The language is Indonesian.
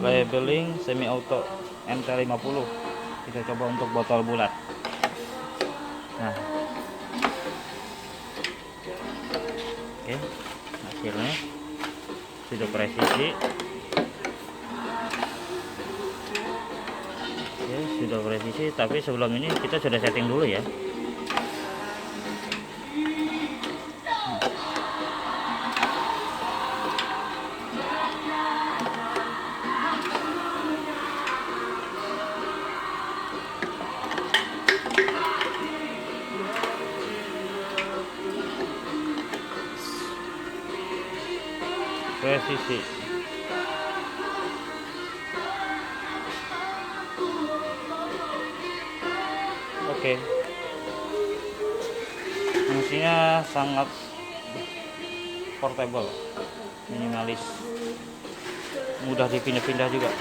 Labeling semi auto MT50. Kita coba untuk botol bulat. Nah, oke, hasilnya sudah presisi. Oke, sudah presisi, tapi sebelum ini kita sudah setting dulu ya. Presisi. Oke. Fungsinya sangat portable, minimalis, mudah dipindah-pindah juga.